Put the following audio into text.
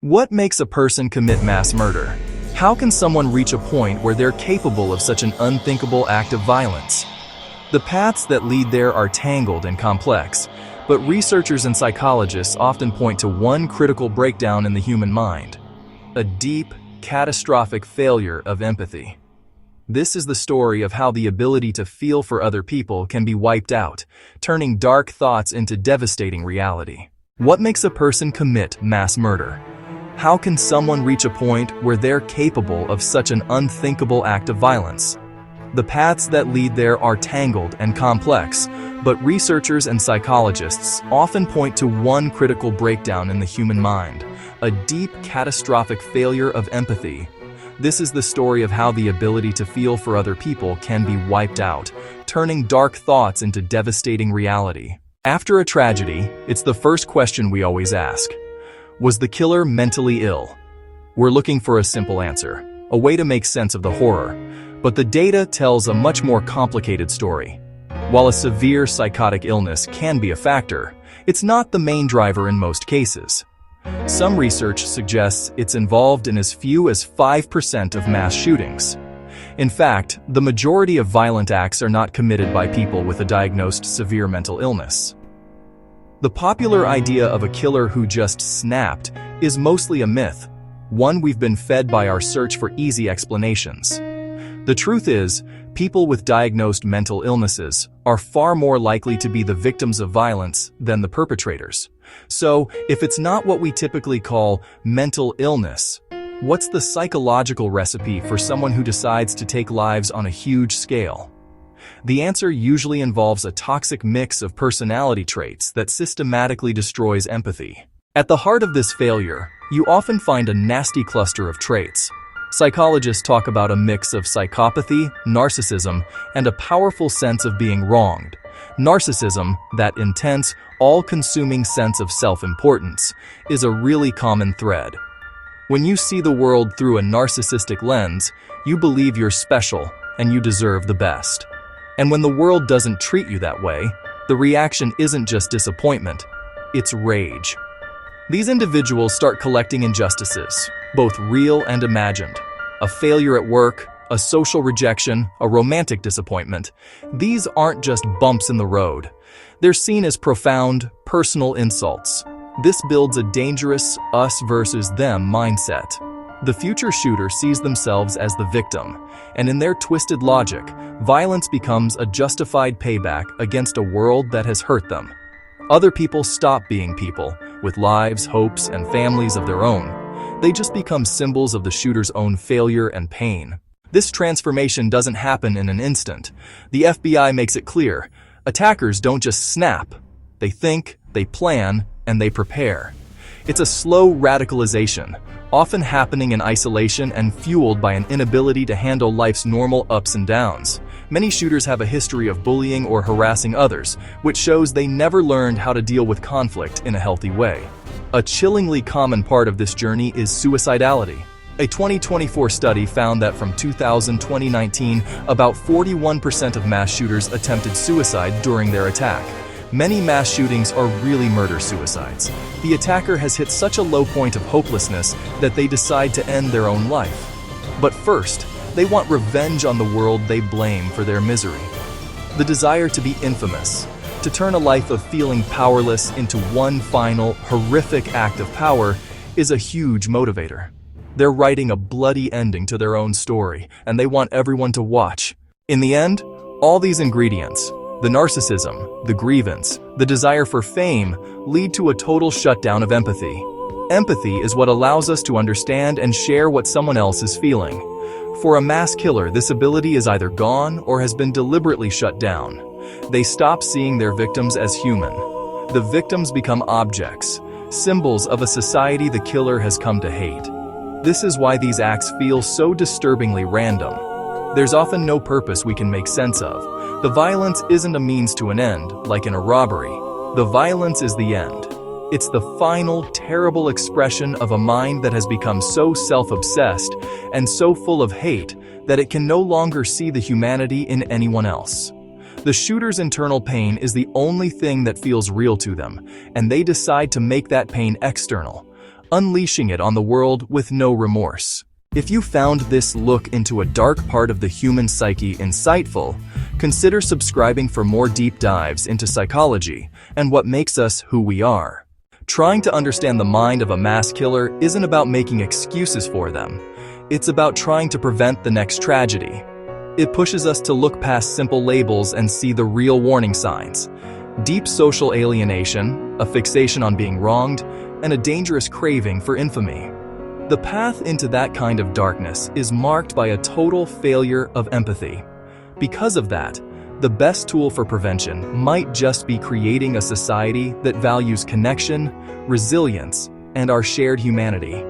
What makes a person commit mass murder? How can someone reach a point where they're capable of such an unthinkable act of violence? The paths that lead there are tangled and complex, but researchers and psychologists often point to one critical breakdown in the human mind: a deep, catastrophic failure of empathy. This is the story of how the ability to feel for other people can be wiped out, turning dark thoughts into devastating reality. What makes a person commit mass murder? How can someone reach a point where they're capable of such an unthinkable act of violence? The paths that lead there are tangled and complex, but researchers and psychologists often point to one critical breakdown in the human mind: a deep, catastrophic failure of empathy. This is the story of how the ability to feel for other people can be wiped out, turning dark thoughts into devastating reality. After a tragedy, it's the first question we always ask: was the killer mentally ill? We're looking for a simple answer, a way to make sense of the horror, but the data tells a much more complicated story. While a severe psychotic illness can be a factor, it's not the main driver in most cases. Some research suggests it's involved in as few as 5% of mass shootings. In fact, the majority of violent acts are not committed by people with a diagnosed severe mental illness. The popular idea of a killer who just snapped is mostly a myth, one we've been fed by our search for easy explanations. The truth is, people with diagnosed mental illnesses are far more likely to be the victims of violence than the perpetrators. So, if it's not what we typically call mental illness, what's the psychological recipe for someone who decides to take lives on a huge scale? The answer usually involves a toxic mix of personality traits that systematically destroys empathy. At the heart of this failure, you often find a nasty cluster of traits. Psychologists talk about a mix of psychopathy, narcissism, and a powerful sense of being wronged. Narcissism, that intense, all-consuming sense of self-importance, is a really common thread. When you see the world through a narcissistic lens, you believe you're special and you deserve the best. And when the world doesn't treat you that way, the reaction isn't just disappointment, it's rage. These individuals start collecting injustices, both real and imagined. A failure at work, a social rejection, a romantic disappointment. These aren't just bumps in the road. They're seen as profound, personal insults. This builds a dangerous us versus them mindset. The future shooter sees themselves as the victim, and in their twisted logic, violence becomes a justified payback against a world that has hurt them. Other people stop being people, with lives, hopes, and families of their own. They just become symbols of the shooter's own failure and pain. This transformation doesn't happen in an instant. The FBI makes it clear: attackers don't just snap. They think, they plan, and they prepare. It's a slow radicalization, often happening in isolation and fueled by an inability to handle life's normal ups and downs. Many shooters have a history of bullying or harassing others, which shows they never learned how to deal with conflict in a healthy way. A chillingly common part of this journey is suicidality. A 2024 study found that from 2000 to 2019, about 41% of mass shooters attempted suicide during their attack. Many mass shootings are really murder-suicides. The attacker has hit such a low point of hopelessness that they decide to end their own life. But first, they want revenge on the world they blame for their misery. The desire to be infamous, to turn a life of feeling powerless into one final, horrific act of power, is a huge motivator. They're writing a bloody ending to their own story, and they want everyone to watch. In the end, all these ingredients, the narcissism, the grievance, the desire for fame, lead to a total shutdown of empathy. Empathy is what allows us to understand and share what someone else is feeling. For a mass killer, this ability is either gone or has been deliberately shut down. They stop seeing their victims as human. The victims become objects, symbols of a society the killer has come to hate. This is why these acts feel so disturbingly random. There's often no purpose we can make sense of. The violence isn't a means to an end, like in a robbery. The violence is the end. It's the final, terrible expression of a mind that has become so self-obsessed and so full of hate that it can no longer see the humanity in anyone else. The shooter's internal pain is the only thing that feels real to them, and they decide to make that pain external. unleashing it on the world with no remorse. If you found this look into a dark part of the human psyche insightful, consider subscribing for more deep dives into psychology and what makes us who we are. Trying to understand the mind of a mass killer isn't about making excuses for them. It's about trying to prevent the next tragedy. It pushes us to look past simple labels and see the real warning signs: deep social alienation, a fixation on being wronged, and a dangerous craving for infamy. The path into that kind of darkness is marked by a total failure of empathy. Because of that, the best tool for prevention might just be creating a society that values connection, resilience, and our shared humanity.